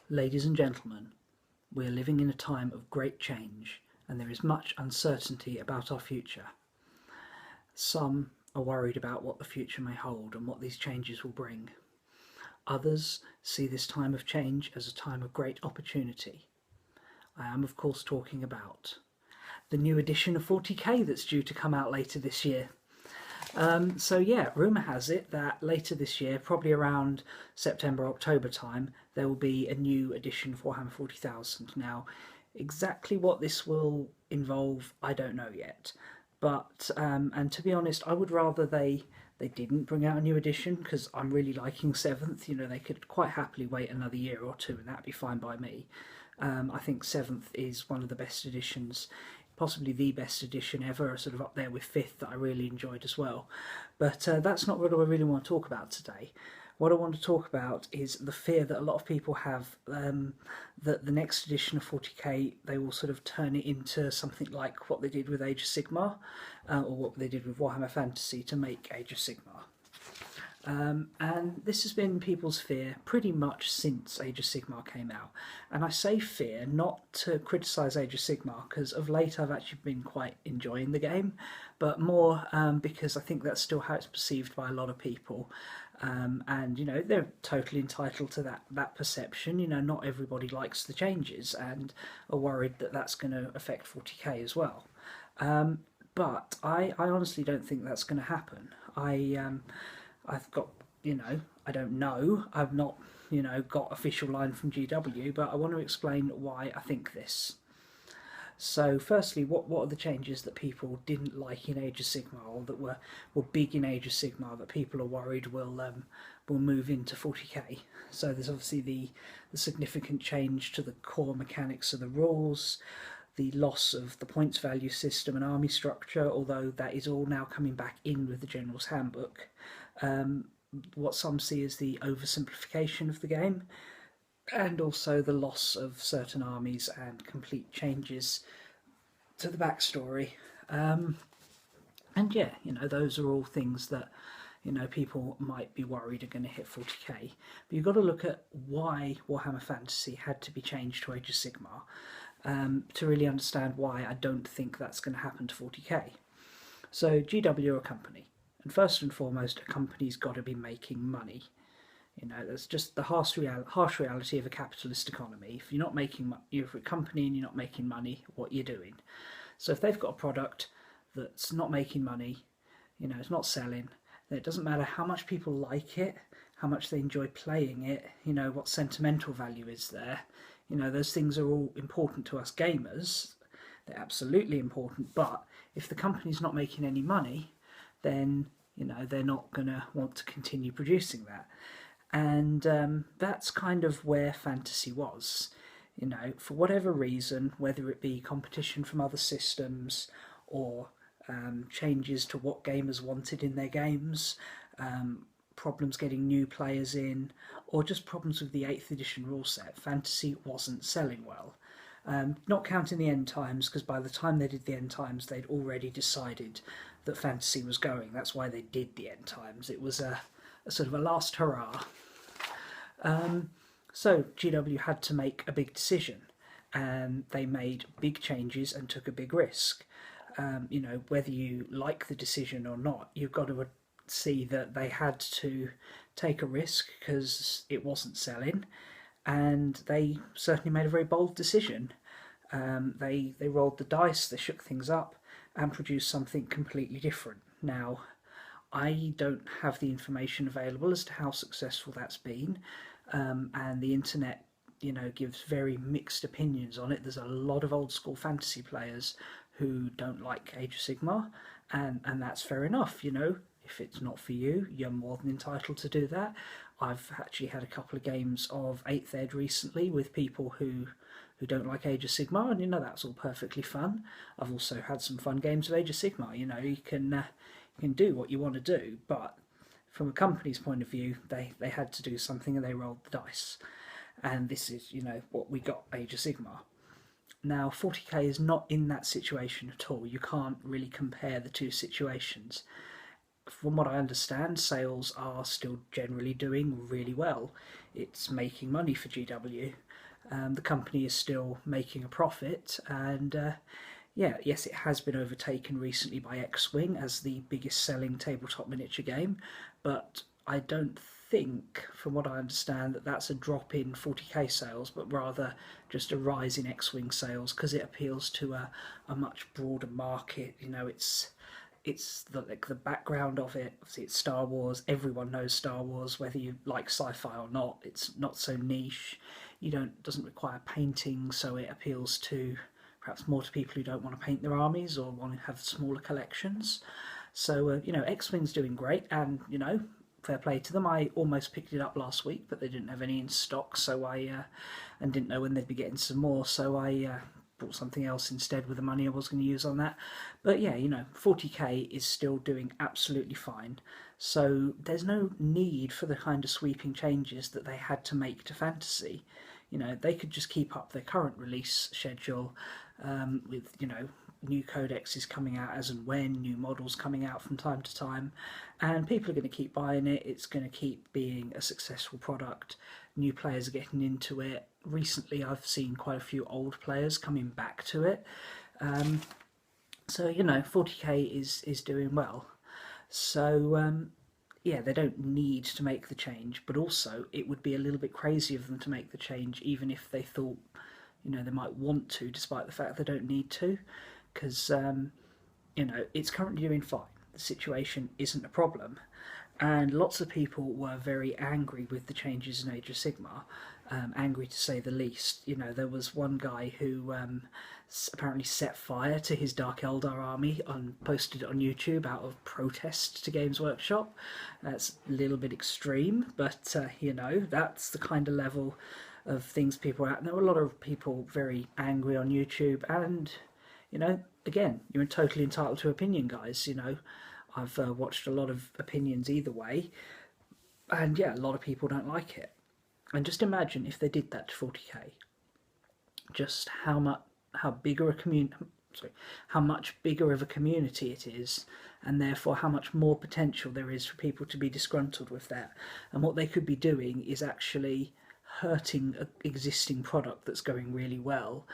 Ladies and gentlemen, we are living in a time of great change, and there is much uncertainty about our future. Some are worried about what the future may hold and what these changes will bring. Others see this time of change as a time of great opportunity. I am, of course, talking about the new edition of 40k that's due to come out later this year. Rumour has it that later this year, probably around September, October time, there will be a new edition of Warhammer 40,000. Now, exactly what this will involve, I don't know yet. But, and to be honest, I would rather they didn't bring out a new edition, because I'm really liking 7th. You know, they could quite happily wait another year or two and that'd be fine by me. I think 7th is one of the best editions, possibly the best edition ever, sort of up there with 5th that I really enjoyed as well. But that's not what I really want to talk about today. What I want to talk about is the fear that a lot of people have that the next edition of 40k, they will sort of turn it into something like what they did with Age of Sigmar, or what they did with Warhammer Fantasy to make Age of Sigmar. And this has been people's fear pretty much since Age of Sigmar came out. And I say fear not to criticise Age of Sigmar, because of late I've actually been quite enjoying the game, but more because I think that's still how it's perceived by a lot of people. And you know, they're totally entitled to that perception. You know, not everybody likes the changes and are worried that that's going to affect 40k as well. But I honestly don't think that's going to happen. I've got, you know, I don't know, I've not, you know, got official line from GW, but I want to explain why I think this. So firstly, what are the changes that people didn't like in Age of Sigmar, or that were big in Age of Sigmar, that people are worried will move into 40k? So there's obviously the significant change to the core mechanics of the rules, the loss of the points value system and army structure, although that is all now coming back in with the General's Handbook. What some see as the oversimplification of the game, and also the loss of certain armies and complete changes to the backstory. And yeah, you know, those are all things that, you know, people might be worried are going to hit 40k. But you've got to look at why Warhammer Fantasy had to be changed to Age of Sigmar, to really understand why I don't think that's going to happen to 40k. So GW are a company, and first and foremost, a company's got to be making money. You know, that's just the harsh reality of a capitalist economy. If you're not making you're a company and you're not making money, what you're doing. So if they've got a product that's not making money, you know, it's not selling, then it doesn't matter how much people like it, how much they enjoy playing it, you know, what sentimental value is there. You know, those things are all important to us gamers. They're absolutely important, but if the company's not making any money, then, you know, they're not going to want to continue producing that. And that's kind of where fantasy was. You know, for whatever reason, whether it be competition from other systems, or changes to what gamers wanted in their games, problems getting new players in, or just problems with the 8th edition rule set, fantasy wasn't selling well. Not counting the end times, because by the time they did the end times, they'd already decided that fantasy was going. That's why they did the end times. It was a sort of a last hurrah. So GW had to make a big decision, and they made big changes and took a big risk. You know, whether you like the decision or not, you've got to see that they had to take a risk because it wasn't selling, and they certainly made a very bold decision. They rolled the dice, they shook things up, and produced something completely different. Now, I don't have the information available as to how successful that's been, and the internet, you know, gives very mixed opinions on it. There's a lot of old school fantasy players who don't like Age of Sigmar, and that's fair enough. You know, if it's not for you, you're more than entitled to do that. I've actually had a couple of games of 8th Ed recently with people who don't like Age of Sigmar, and you know, that's all perfectly fun. I've also had some fun games of Age of Sigmar. You know, you can do what you want to do, but from a company's point of view, they had to do something and they rolled the dice. And this is, you know, what we got, Age of Sigmar. Now, 40k is not in that situation at all. You can't really compare the two situations. from what I understand, sales are still generally doing really well. It's making money for GW. The company is still making a profit, and yeah, yes, it has been overtaken recently by X-Wing as the biggest selling tabletop miniature game, but I don't think, from what I understand, that that's a drop in 40k sales, but rather just a rise in X-Wing sales because it appeals to a much broader market. You know, it's like the background of it. Obviously, it's Star Wars. Everyone knows Star Wars, whether you like sci-fi or not. It's not so niche. You don't doesn't require painting, so it appeals to perhaps more to people who don't want to paint their armies or want to have smaller collections. So you know, X-Wing's doing great, and you know, fair play to them. I almost picked it up last week, but they didn't have any in stock, so I and didn't know when they'd be getting some more, so I bought something else instead with the money I was going to use on that. But yeah, you know, 40k is still doing absolutely fine. So there's no need for the kind of sweeping changes that they had to make to fantasy. You know, they could just keep up their current release schedule with, you know, new codexes coming out as and when, new models coming out from time to time, and people are going to keep buying it. It's going to keep being a successful product. New players are getting into it. Recently I've seen quite a few old players coming back to it. So, you know, 40k is doing well. So, yeah, they don't need to make the change, but also it would be a little bit crazy of them to make the change, even if they thought, you know, they might want to, despite the fact they don't need to, because, you know, it's currently doing fine. The situation isn't a problem. And lots of people were very angry with the changes in Age of Sigmar, angry to say the least. You know, there was one guy who apparently set fire to his Dark Eldar army and posted it on YouTube out of protest to Games Workshop. That's a little bit extreme, but you know, that's the kind of level of things people are at. And there were a lot of people very angry on YouTube, and you know, again, you're totally entitled to opinion, guys. You know, I've watched a lot of opinions either way, and yeah, a lot of people don't like it. And just imagine if they did that to 40k, just how bigger a community, how much bigger of a community it is, and therefore how much more potential there is for people to be disgruntled with that. And what they could be doing is actually hurting an existing product that's going really well.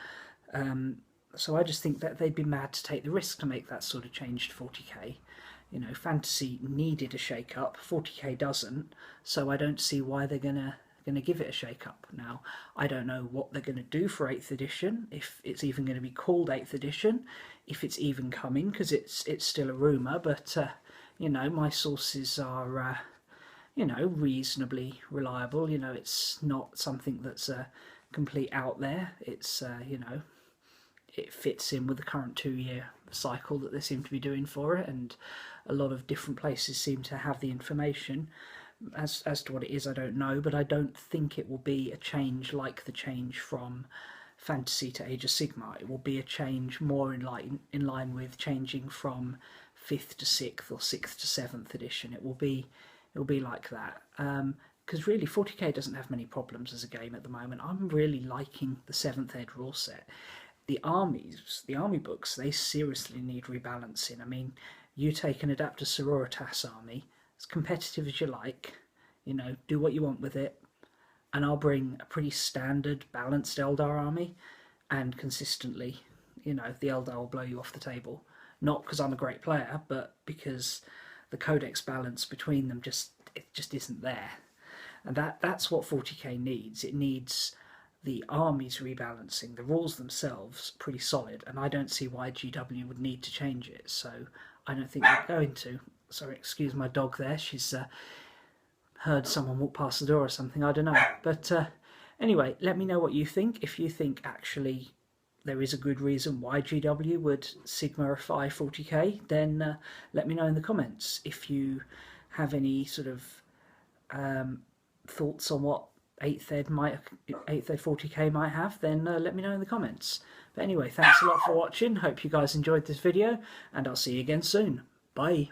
So I just think that they'd be mad to take the risk to make that sort of change to 40k. You know, fantasy needed a shake-up, 40k doesn't, so I don't see why they're gonna give it a shake-up. Now, I don't know what they're gonna do for 8th edition, if it's even going to be called 8th edition, if it's even coming, because it's still a rumour, but, you know, my sources are, you know, reasonably reliable. You know, it's not something that's complete out there. It's, you know, it fits in with the current 2-year cycle that they seem to be doing for it, and a lot of different places seem to have the information. As to what it is, I don't know, but I don't think it will be a change like the change from Fantasy to Age of Sigmar. It will be a change more in line with changing from 5th to 6th or 6th to 7th edition. It will be like that. Because really, 40k doesn't have many problems as a game at the moment. I'm really liking the 7th Ed rule set. The army books, they seriously need rebalancing. I mean, you take an Adapter Sororitas army, as competitive as you like, you know, do what you want with it, and I'll bring a pretty standard, balanced Eldar army, and consistently, you know, the Eldar will blow you off the table. Not because I'm a great player, but because the codex balance between them just isn't there. And that's what 40k needs. It needs the armies rebalancing, the rules themselves pretty solid, and I don't see why GW would need to change it, so I don't think they're going to. Sorry, excuse my dog there, she's heard someone walk past the door or something, I don't know. But anyway, let me know what you think. If you think actually there is a good reason why GW would Sigmarify 40k, then let me know in the comments. If you have any sort of thoughts on what 8th Ed 40k might have, then let me know in the comments. But anyway, thanks a lot for watching. Hope you guys enjoyed this video, and I'll see you again soon. Bye.